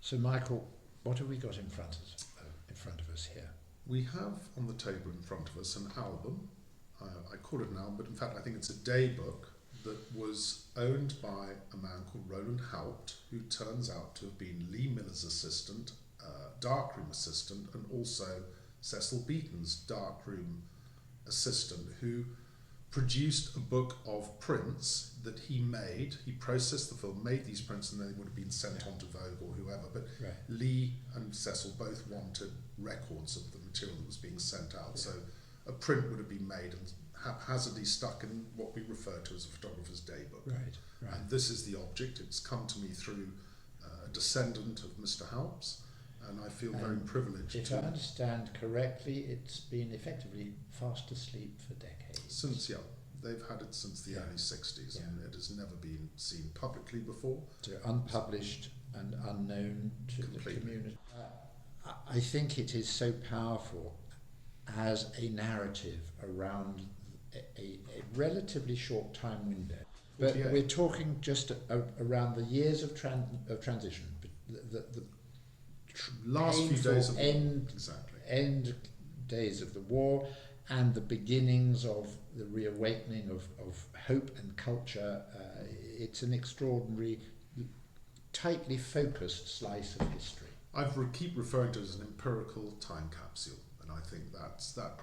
So, Michael, what have we got in front of us here? We have on the table in front of us an album. I call it an album, but in fact I think it's a day book that was owned by a man called Roland Haupt, who turns out to have been Lee Miller's assistant, darkroom assistant, and also Cecil Beaton's darkroom assistant, who produced a book of prints that he made. He processed the film, made these prints, and they would have been sent on to Vogue or whoever. But Lee and Cecil both wanted records of the material that was being sent out. So a print would have been made and haphazardly stuck in what we refer to as a photographer's day book. And this is the object. It's come to me through a descendant of Mr. Haupt's, and I feel very privileged. If I understand correctly, it's been effectively fast asleep for decades. Since, they've had it since the early 60s, and it has never been seen publicly before. So unpublished and unknown to the community. I think it is so powerful as a narrative around a relatively short time window. But we're talking just around the years of transition, the last few days of end days of the war, and the beginnings of the reawakening of hope and culture. It's an extraordinary, tightly focused slice of history. I keep referring to it as an empirical time capsule, and I think that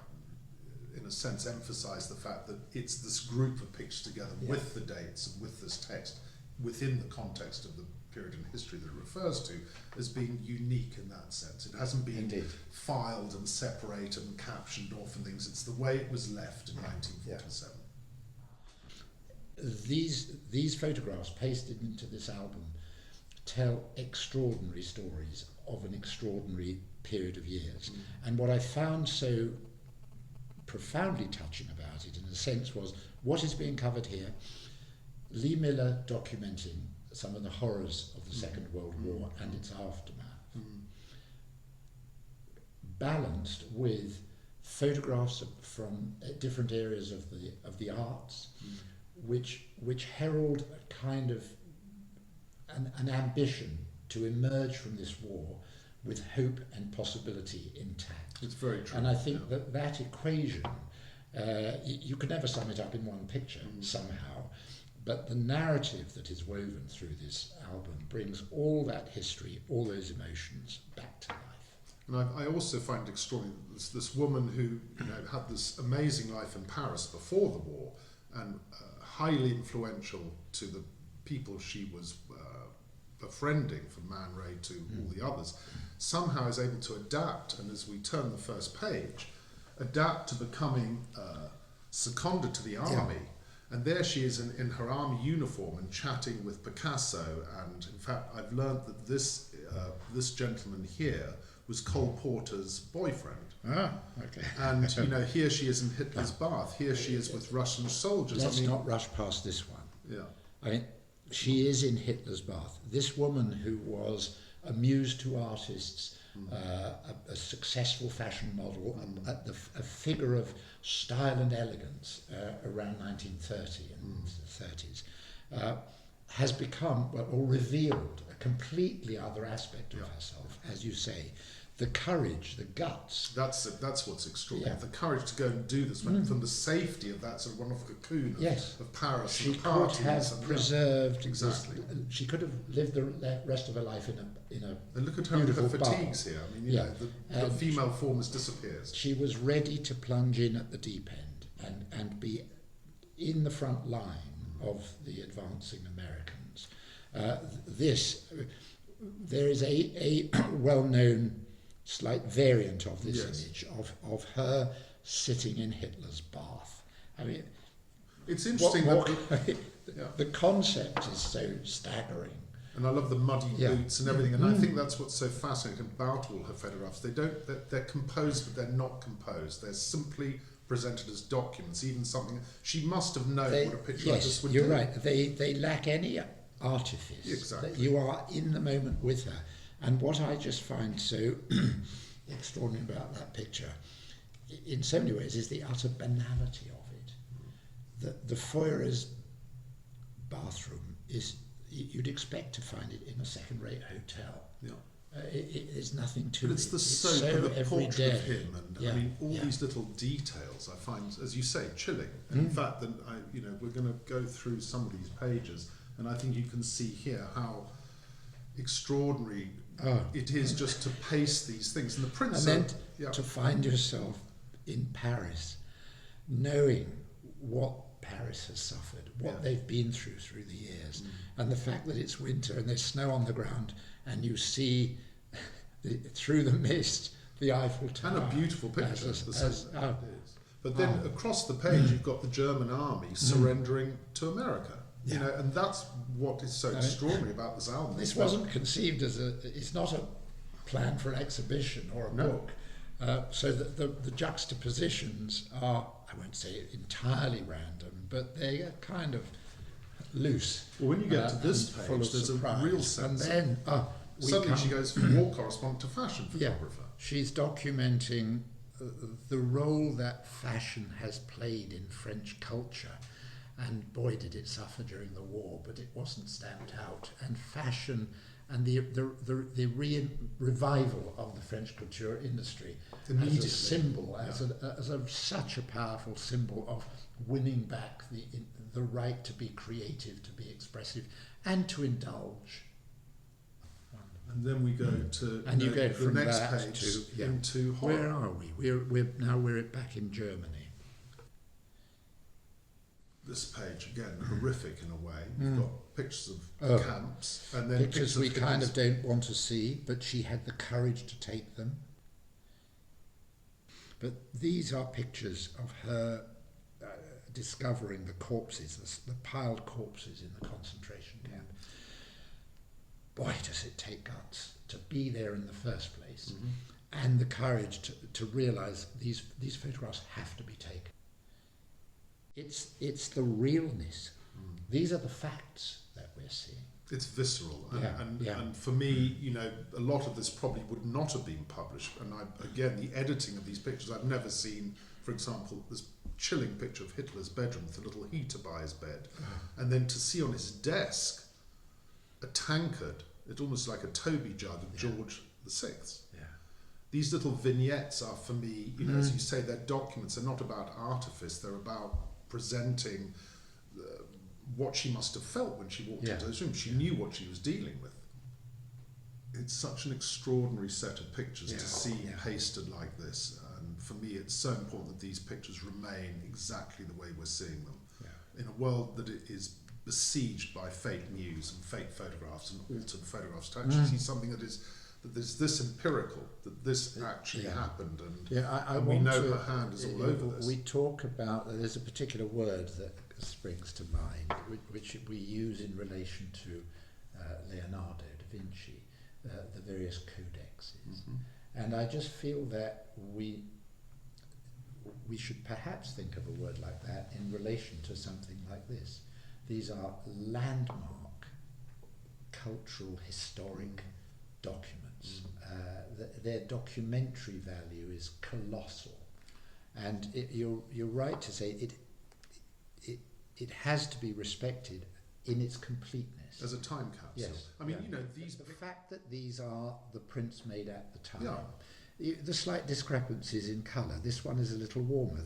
in a sense emphasise the fact that it's this group of pictures together with the dates and with this text within the context of the period in history that it refers to as being unique in that sense. It hasn't been filed and separated and captioned off and things. It's the way it was left in 1947. These photographs pasted into this album tell extraordinary stories of an extraordinary period of years. And what I found so profoundly touching about it, in a sense, was what is being covered here. Lee Miller documenting some of the horrors of the Second World War and its aftermath, balanced with photographs from different areas of the arts, which herald a kind of an ambition to emerge from this war with hope and possibility intact. It's very true. And I think that equation, you could never sum it up in one picture somehow, but the narrative that is woven through this album brings all that history, all those emotions back to life. And I also find it extraordinary this woman who had this amazing life in Paris before the war, and highly influential to the people she was befriending, from Man Ray to all the others, somehow is able to adapt, and as we turn the first page, adapt to becoming seconded to the army. And there she is in her army uniform and chatting with Picasso. And in fact, I've learned that this gentleman here was Cole Porter's boyfriend. And here she is in Hitler's bath. Here she is with Russian soldiers. Let's not rush past this one. Yeah. I mean, she is in Hitler's bath. This woman who was a muse to artists, a successful fashion model, a figure of style and elegance around 1930 and the 30s, has become, or revealed, a completely other aspect of herself, as you say. The courage, the guts. That's what's extraordinary. The courage to go and do this from the safety of that sort of wonderful cocoon of Paris. She and could have preserved exactly. She could have lived the rest of her life in a and look at her with her fatigues here. I mean, the female form has disappeared. She was ready to plunge in at the deep end and be in the front line of the advancing Americans. There is a well-known slight variant of this image of her sitting in Hitler's bath. I mean, it's interesting the concept is so staggering. And I love the muddy boots and everything. And I think that's what's so fascinating about all her photographs. They're composed, but they're not composed. They're simply presented as documents. Even something she must have known what a picture like this would do. You're right. They lack any artifice. Exactly. That you are in the moment with her. And what I just find so extraordinary about that picture, in so many ways, is the utter banality of it. The Feuerer's bathroom is, you'd expect to find it in a second-rate hotel. Yeah. There's nothing to it. But it's the soap so and the portrait everyday. of him, and I mean all these little details I find, as you say, chilling. And in fact, then we're going to go through some of these pages, and I think you can see here how extraordinary it is just to paste these things. And the prints, and then to find yourself in Paris, knowing what Paris has suffered, what they've been through the years, and the fact that it's winter and there's snow on the ground, and you see through the mist the Eiffel Tower. And a beautiful picture. Oh. But then across the page you've got the German army surrendering to America. You know, and that's what is so extraordinary about this album. This wasn't conceived as it's not a plan for an exhibition or a book. So the juxtapositions are, I won't say entirely random, but they are kind of loose. Well, when you get to this page, there's surprise. a real sense. And then suddenly she goes from war correspondent to fashion photographer. She's documenting the role that fashion has played in French culture. And boy, did it suffer during the war, but it wasn't stamped out. And fashion and the revival of the French couture industry as a symbol, as such a powerful symbol of winning back the right to be creative, to be expressive, and to indulge. And then we go to and you go the from next that page to into horror. Where are we? We're back in Germany. This page again horrific in a way. You've got pictures of camps and then pictures we kind of don't want to see, but she had the courage to take them. But these are pictures of her discovering the corpses, the piled corpses in the concentration camp. Boy, does it take guts to be there in the first place, and the courage to realise these photographs have to be taken. It's the realness. These are the facts that we're seeing. It's visceral, and for me, a lot of this probably would not have been published. And again, the editing of these pictures, I've never seen, for example, this chilling picture of Hitler's bedroom with a little heater by his bed, and then to see on his desk a tankard, it's almost like a Toby jug of George VI. These little vignettes are, for me, as you say, they're documents. They're not about artifice. They're about presenting what she must have felt when she walked into this room. She knew what she was dealing with. It's such an extraordinary set of pictures to see pasted like this. And for me, it's so important that these pictures remain exactly the way we're seeing them. In a world that is besieged by fake news and fake photographs and altered photographs, to actually see something that there's this empirical, that this actually happened, and we know her hand is all over this. We talk about, there's a particular word that springs to mind, which we use in relation to Leonardo da Vinci, the various codexes. And I just feel that we should perhaps think of a word like that in relation to something like this. These are landmark, cultural, historic documents. Their documentary value is colossal, and you're right to say it has to be respected in its completeness as a time capsule. Yes, I mean, these the fact that these are the prints made at the time. The slight discrepancies in colour. This one is a little warmer.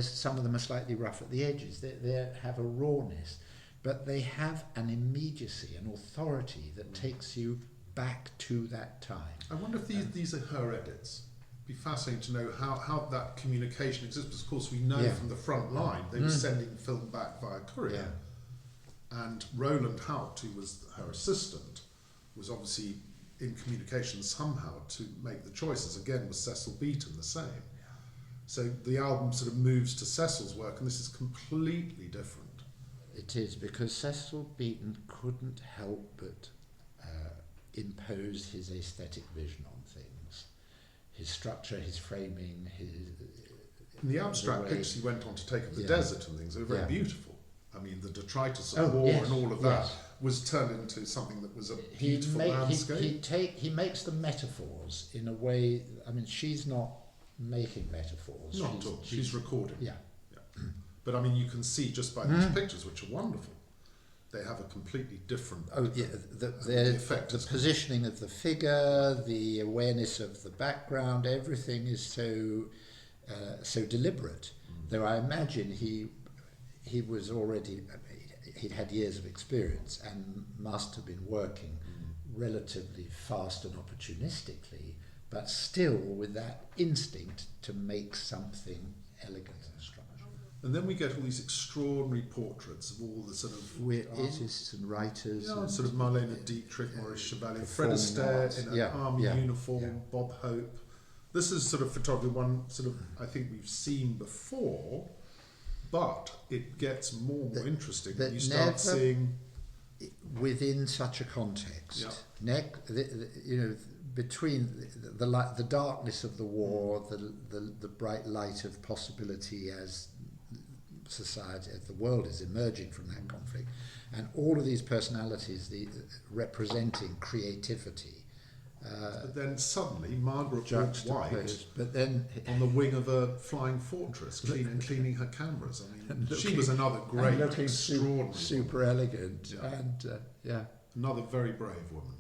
Some of them are slightly rough at the edges. They have a rawness, but they have an immediacy, an authority that takes you back to that time. I wonder if these are her edits. It'd be fascinating to know how that communication exists, because of course we know from the front line they were sending film back via courier. And Roland Haupt, who was her assistant, was obviously in communication somehow to make the choices. Again, with Cecil Beaton the same. So the album sort of moves to Cecil's work, and this is completely different. It is, because Cecil Beaton couldn't help but impose his aesthetic vision on things. His structure, his framing, And the abstract pictures he went on to take of the desert and things, they were very beautiful. I mean, the detritus of war and all of that was turned into something that was a beautiful landscape. He makes the metaphors in a way, I mean, she's not making metaphors. Not at all. She's recording. But I mean, you can see just by these pictures, which are wonderful, they have a completely different the effect. The positioning of the figure, the awareness of the background, everything is so deliberate. Though I imagine he was already, he'd had years of experience and must have been working relatively fast and opportunistically, but still with that instinct to make something elegant and structured. And then we get all these extraordinary portraits of all the sort of artists and writers. Sort of Marlene Dietrich, Maurice Chevalier, Fred Astaire in an army uniform, Bob Hope. This is sort of photography one sort of I think we've seen before, but it gets more and more interesting when you start seeing within such a context. Between the darkness of the war, the bright light of possibility as society, as the world is emerging from that conflict, and all of these personalities representing creativity. But then suddenly Margaret walks white, but then on the wing of a flying fortress, cleaning her cameras. I mean, she was another great, extraordinary, super woman. elegant, and another very brave woman.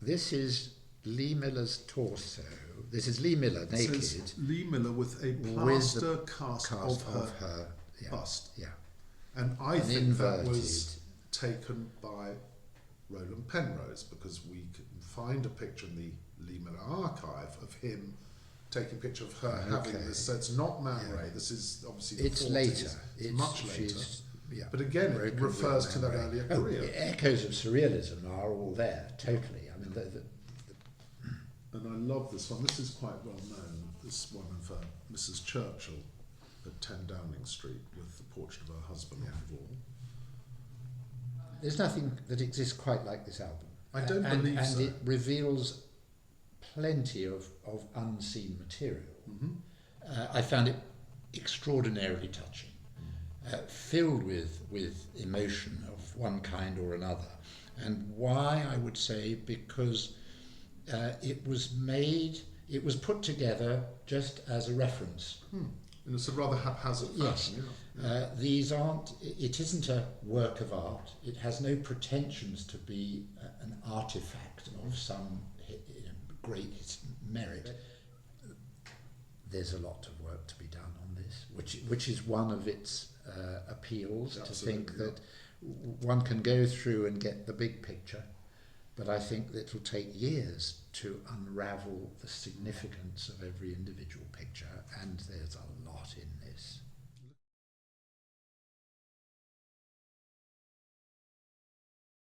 This is Lee Miller's torso. This is Lee Miller naked. This is Lee Miller with a plaster cast of her bust. Yeah. And I think that was taken by Roland Penrose, because we can find a picture in the Lee Miller archive of him taking a picture of her having this. So it's not Man Ray. This is obviously the 40s. Later. It's much later. But again, it refers to that earlier career. The echoes of surrealism are all there, totally. I mean, and I love this one. This is quite well known. This one of Mrs. Churchill at 10 Downing Street with the portrait of her husband on the wall. There's nothing that exists quite like this album. I don't believe so. And it reveals plenty of unseen material. I found it extraordinarily touching, filled with emotion of one kind or another. And why, I would say, because it was put together just as a reference. In a sort of rather haphazard fashion. Yes. It isn't a work of art. It has no pretensions to be an artifact of some great merit. There's a lot of work to be done on this, which is one of its appeals. Absolutely. To think that one can go through and get the big picture, but I think that it will take years to unravel the significance of every individual picture, and there's a lot in this.